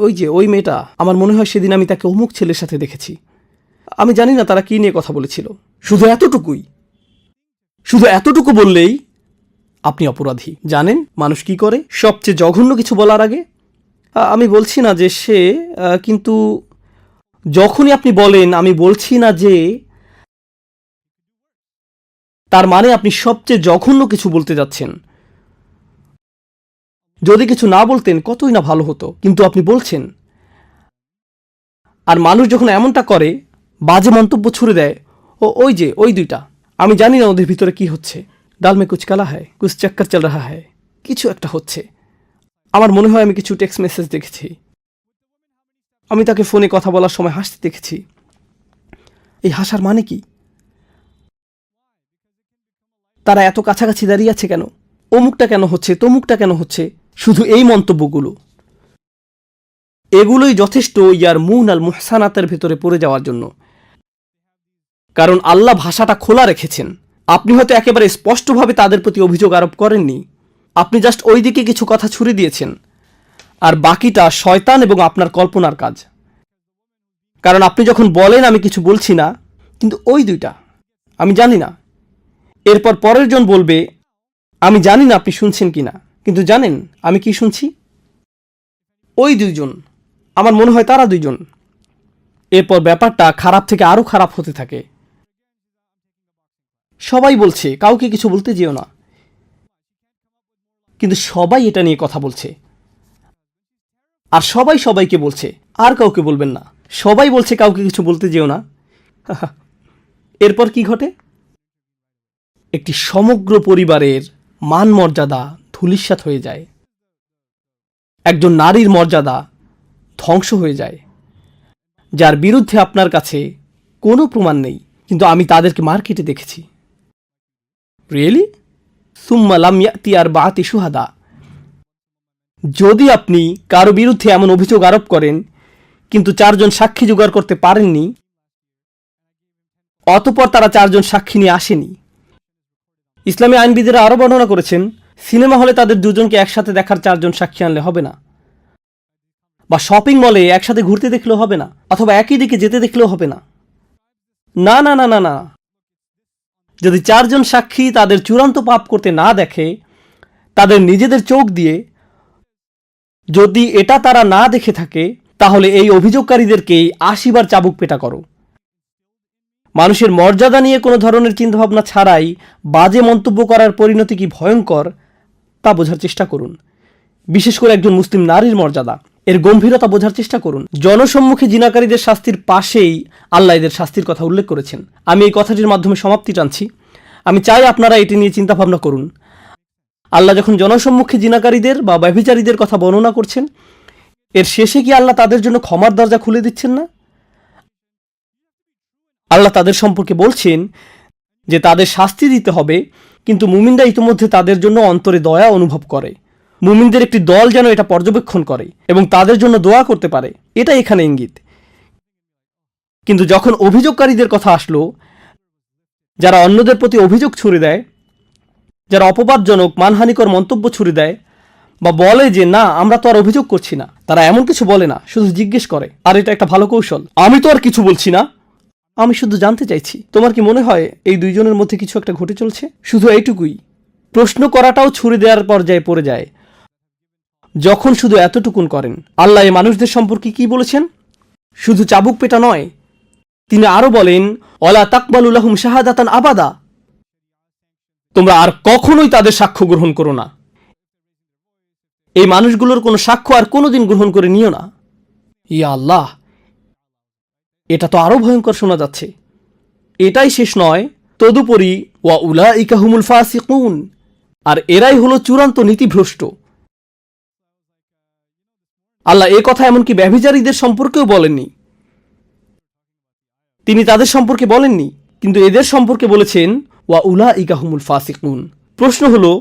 ওই যে ওই মেয়েটা, আমার মনে হয় সেদিন আমি তাকে অমুক ছেলের সাথে দেখেছি। আমি জানি না তারা কি নিয়ে কথা বলেছিল। শুধু এতটুকুই, শুধু এতটুকু বললেই আপনি অপরাধী। জানেন মানুষ কি করে? সবচেয়ে জঘন্য কিছু বলার আগে আমি বলছি না যে সে, কিন্তু যখনই আপনি বলেন আমি বলছি না যে, তার মানে আপনি সবচেয়ে জঘন্য কিছু বলতে যাচ্ছেন। যদি কিছু না বলতেন কতই না ভালো হতো, কিন্তু আপনি বলছেন। আর মানুষ যখন এমনটা করে, বাজে মন্তব্য ছুড়ে দেয়, ওই যে ওই দুইটা, আমি জানি না ওদের ভিতরে কি হচ্ছে। ডাল মে কুচ কালা হ্যায়, কুছ চক্কর চল রাহা হ্যায়, কিছু একটা হচ্ছে। আমার মনে হয় আমি কিছু টেক্সট মেসেজ দেখেছি। আমি তাকে ফোনে কথা বলার সময় হাসতে দেখেছি। এই হাসার মানে কি? তারা এত কাছাকাছি দাঁড়িয়ে আছে কেন? অমুকটা কেন হচ্ছে, তমুকটা কেন হচ্ছে? শুধু এই মন্তব্যগুলো, এগুলোই যথেষ্ট ইয়ার মুন আল মুহসানাতের ভেতরে পড়ে যাওয়ার জন্য। কারণ আল্লাহ ভাষাটা খোলা রেখেছেন। আপনি হয়তো একেবারে স্পষ্টভাবে তাদের প্রতি অভিযোগ আরোপ করেননি, আপনি জাস্ট ওই দিকে কিছু কথা ছুড়ে দিয়েছেন, আর বাকিটা শয়তান এবং আপনার কল্পনার কাজ। কারণ আপনি যখন বলেন আমি কিছু বলছি না, কিন্তু ওই দুইটা, আমি জানি না, এরপর পরের জন বলবে আমি জানি না আপনি শুনছেন কিনা, কিন্তু জানেন আমি কি শুনছি? ওই দুইজন, আমার মনে হয় তারা দুইজন। এরপর ব্যাপারটা খারাপ থেকে আরো খারাপ হতে থাকে। সবাই বলছে কাউকে কিছু বলতে যেও না, কিন্তু সবাই এটা নিয়ে কথা বলছে, আর সবাই সবাইকে বলছে আর কাউকে বলবেন না। সবাই বলছে কাউকে কিছু বলতে যেও না। এরপর কি ঘটে? একটি সমগ্র পরিবারের মান মর্যাদা ধূলিসাৎ হয়ে যায়, একজন নারীর মর্যাদা ধ্বংস হয়ে যায়, যার বিরুদ্ধে আপনার কাছে কোনো প্রমাণ নেই, কিন্তু আমি তাদেরকে মার্কেটে দেখেছি। রিয়েলি? সুম্মা লাম ইয়াতি আরবাআতি শুহাদা। যদি আপনি কারো বিরুদ্ধে এমন অভিযোগ আরোপ করেন কিন্তু 4 জন সাক্ষী জোগাড় করতে পারেননি, অতঃপর তারা 4 জন সাক্ষী নিয়ে আসেনি, ইসলামী আইনবিদেরা আরও বর্ণনা করেছেন সিনেমা হলে তাদের দুজনকে একসাথে দেখার 4 জন সাক্ষী আনলে হবে না, বা শপিং মলে একসাথে ঘুরতে দেখলেও হবে না, অথবা একই দিকে যেতে দেখলেও হবে না। না না না না না, যদি 4 জন সাক্ষী তাদের চূড়ান্ত পাপ করতে না দেখে, তাদের নিজেদের চোখ দিয়ে যদি এটা তারা না দেখে থাকে, তাহলে এই অভিযোগকারীদেরকেই 80 বার চাবুক পেটা করো। মানুষের মর্যাদা নিয়ে কোনো ধরনের চিন্তাভাবনা ছাড়াই বাজে মন্তব্য করার পরিণতি কি ভয়ঙ্কর তা বোঝার চেষ্টা করুন। বিশেষ করে একজন মুসলিম নারীর মর্যাদা, এর গম্ভীরতা বোঝার চেষ্টা করুন। জনসম্মুখে জিনাকারীদের শাস্তির পাশেই আল্লাহ এদের শাস্তির কথা উল্লেখ করেছেন। আমি এই কথাটির মাধ্যমে সমাপ্তি টানছি। আমি চাই আপনারা এটি নিয়ে চিন্তাভাবনা করুন। আল্লাহ যখন জনসম্মুখে জিনাকারীদের বা ব্যভিচারীদের কথা বর্ণনা করছেন, এর শেষে কি আল্লাহ তাদের জন্য ক্ষমার দরজা খুলে দিচ্ছেন না? আল্লাহ তাদের সম্পর্কে বলছেন যে তাদের শাস্তি দিতে হবে, কিন্তু মুমিনরা ইতিমধ্যে তাদের জন্য অন্তরে দয়া অনুভব করে। মুমিনদের একটি দল যেন এটা পর্যবেক্ষণ করে এবং তাদের জন্য দোয়া করতে পারে, এটা এখানে ইঙ্গিত। কিন্তু যখন অভিযোগকারীদের কথা আসলো, যারা অন্যদের প্রতি অভিযোগ ছুড়ে দেয়, যারা অপবাদজনক মানহানিকর মন্তব্য ছুড়ে দেয়, বা বলে যে না আমরা তো আর অভিযোগ করছি না, তারা এমন কিছু বলে না, শুধু জিজ্ঞেস করে। আর এটা একটা ভালো কৌশল। আমি তো আর কিছু বলছি না, আমি শুধু জানতে চাইছি তোমার কি মনে হয় এই দুইজনের মধ্যে কিছু একটা ঘটে চলছে? শুধু এইটুকুই। প্রশ্ন করাটাও ছুড়ে দেওয়ার পর্যায়ে পড়ে যায় যখন শুধু এতটুকুন করেন। আল্লাহ এই মানুষদের সম্পর্কে কি বলেছেন? শুধু চাবুক পেটা নয়, তিনি আরো বলেন ওয়ালা তাকবালু লাহুম শাহাদাতান আবাদা, তোমরা আর কখনোই তাদের সাক্ষ্য গ্রহণ করো না। এই মানুষগুলোর কোনো সাক্ষ্য আর কোনোদিন গ্রহণ করে নিও না। ইয়া আল্লাহ, এটা তো আরো ভয়ঙ্কর শোনা যাচ্ছে। এটাই শেষ নয়, তদুপরি ওয়া উলাইকা হুমুল ফাসিকুন, আর এরাই হলো চূড়ান্ত নীতিভ্রষ্ট। আল্লাহ এ কথা এমনকি ব্যভিচারীদের সম্পর্কেও বলেননি, তিনি তাদের সম্পর্কে বলেননি, কিন্তু এদের সম্পর্কে বলেছেন ওয়া উলাইকা হুমুল ফাসিকুন। প্রশ্ন হলো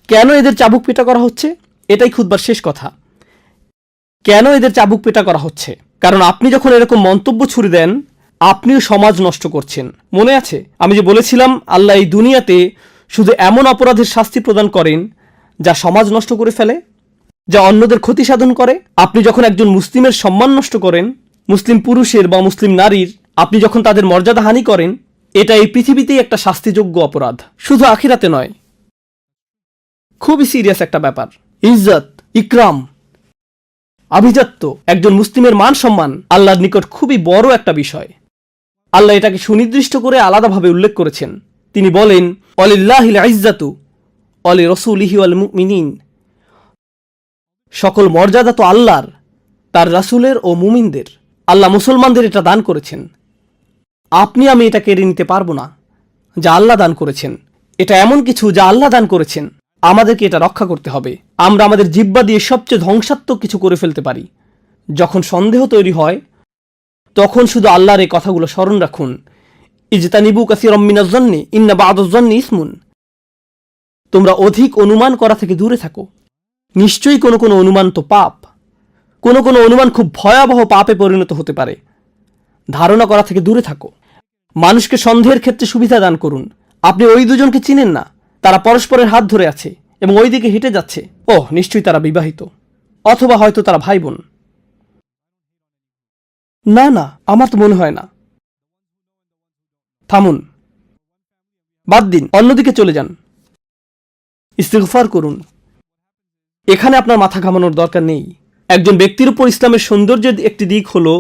কেন এদের চাবুক পেটা করা হচ্ছে? এটাই খুতবার শেষ কথা। কেন এদের চাবুক পেটা করা হচ্ছে? কারণ আপনি যখন এরকম মন্তব্য ছুড়ে দেন, আপনিও সমাজ নষ্ট করছেন। মনে আছে আমি যে বলেছিলাম আল্লাহ এই দুনিয়াতে শুধু এমন অপরাধের শাস্তি প্রদান করেন যা সমাজ নষ্ট করে ফেলে, যা অন্যদের ক্ষতি সাধন করে। আপনি যখন একজন মুসলিমের সম্মান নষ্ট করেন, মুসলিম পুরুষের বা মুসলিম নারীর, আপনি যখন তাদের মর্যাদা হানি করেন, এটা এই পৃথিবীতেই একটা শাস্তিযোগ্য অপরাধ, শুধু আখিরাতে নয়। খুবই সিরিয়াস একটা ব্যাপার। ইজ্জত, ইকরাম, আভিজাত্য, একজন মুসলিমের মান সম্মান আল্লাহর নিকট খুবই বড় একটা বিষয়। আল্লাহ এটাকে সুনির্দিষ্ট করে আলাদাভাবে উল্লেখ করেছেন। তিনি বলেন, ওয়ালিল্লাহিল ইজ্জাতু ওয়ালি রাসূলিহি ওয়াল মুমিনিন। সকল মর্যাদা তো আল্লাহর, তার রাসূলের ও মুমিনদের। আল্লাহ মুসলমানদের এটা দান করেছেন। আপনি আমি এটা কেড়ে নিতে পারবো না যা আল্লাহ দান করেছেন। এটা এমন কিছু যা আল্লাহ দান করেছেন, আমাদেরকে এটা রক্ষা করতে হবে। আমরা আমাদের জিহ্বা দিয়ে সবচেয়ে ধ্বংসাত্মক কিছু করে ফেলতে পারি। যখন সন্দেহ তৈরি হয়, তখন শুধু আল্লাহর এই কথাগুলো স্মরণ রাখুন, ইজতানিবু কাসীরাম মিনাজ যন্নি ইন্না বা'দাজ যন্নি ইসমুন। তোমরা অধিক অনুমান করা থেকে দূরে থাকো, নিশ্চয়ই কোনো কোনো অনুমান তো পাপ। কোনো কোনো অনুমান খুব ভয়াবহ পাপে পরিণত হতে পারে। ধারণা করা থেকে দূরে থাকো। মানুষকে সন্দেহের ক্ষেত্রে সুবিধা দান করুন। আপনি ওই দুজনকে চিনেন না, তারা পরস্পরের হাত ধরে আছে এবং ওই দিকে হেঁটে যাচ্ছে। ওহ, নিশ্চয়ই তারা বিবাহিত, অথবা হয়তো তারা ভাই বোন। না না, আমার তো মনে হয় না। থামুন, বাদ দিন, অন্যদিকে চলে যান, ইস্তিগফার করুন। এখানে আপনার মাথা ঘামানোর দরকার নেই। একজন ব্যক্তির উপর ইসলামের সৌন্দর্যের একটি দিক হলো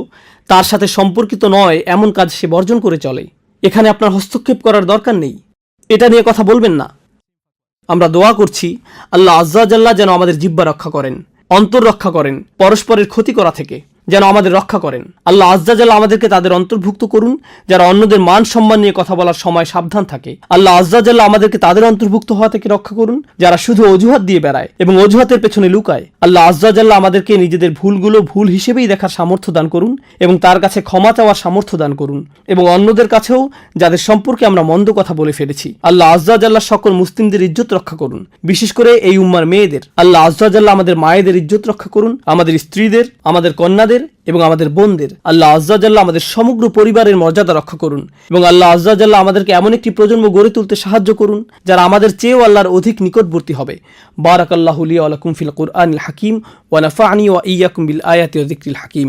তার সাথে সম্পর্কিত নয় এমন কাজ সে বর্জন করে চলে। এখানে আপনার হস্তক্ষেপ করার দরকার নেই। এটা নিয়ে কথা বলবেন না। আমরা দোয়া করছি আল্লাহ আজ্জা জাল্লাহ যেন আমাদের জিহ্বা রক্ষা করেন, অন্তর রক্ষা করেন, পরস্পরের ক্ষতি করা থেকে যেন আমাদের রক্ষা করেন। আল্লাহ আজ্জা জাল্লাহ আমাদেরকে তাদের অন্তর্ভুক্ত করুন যারা অন্যদের মান সম্মান নিয়ে কথা বলার সময় সাবধান থাকে। আল্লাহ আজ্জা জাল্লাহ আমাদেরকে তাদের অন্তর্ভুক্ত হওয়া থেকে রক্ষা করুন যারা শুধু অজুহাত দিয়ে বেড়ায় এবং অজুহাতের পেছনে লুকায়। আল্লাহ আজ্জা জাল্লাহ আমাদেরকে নিজেদের ভুলগুলো ভুল হিসেবেই দেখার সামর্থ্য দান করুন এবং তার কাছে ক্ষমা চাওয়ার সামর্থ্য দান করুন, এবং অন্যদের কাছেও যাদের সম্পর্কে আমরা মন্দ কথা বলে ফেলেছি। আল্লাহ আজ্জা জাল্লাহ সকল মুসলিমদের ইজ্জত রক্ষা করুন, বিশেষ করে এই উম্মার মেয়েদের। আল্লাহ আজ্জা জাল্লাহ আমাদের মায়েদের ইজ্জত রক্ষা করুন, আমাদের স্ত্রীদের, আমাদের কন্যাদের এবং আমাদের বোনদের। আল্লাহ আজ্জা জাল্লাহ আমাদের সমগ্র পরিবারের মর্যাদা রক্ষা করুন, এবং আল্লাহ আজ্জা জাল্লাহ আমাদেরকে এমন একটি প্রজন্ম গড়ে তুলতে সাহায্য করুন যারা আমাদের চেয়েও আল্লাহর অধিক নিকটবর্তী হবে। বারাকাল্লাহু লি ওয়া লাকুম ফিল কুরআনিল হাকিম ওয়া নাফা'নি ওয়া ইয়্যাকুম বিল আয়াতি ওয়া যিকরিল হাকিম।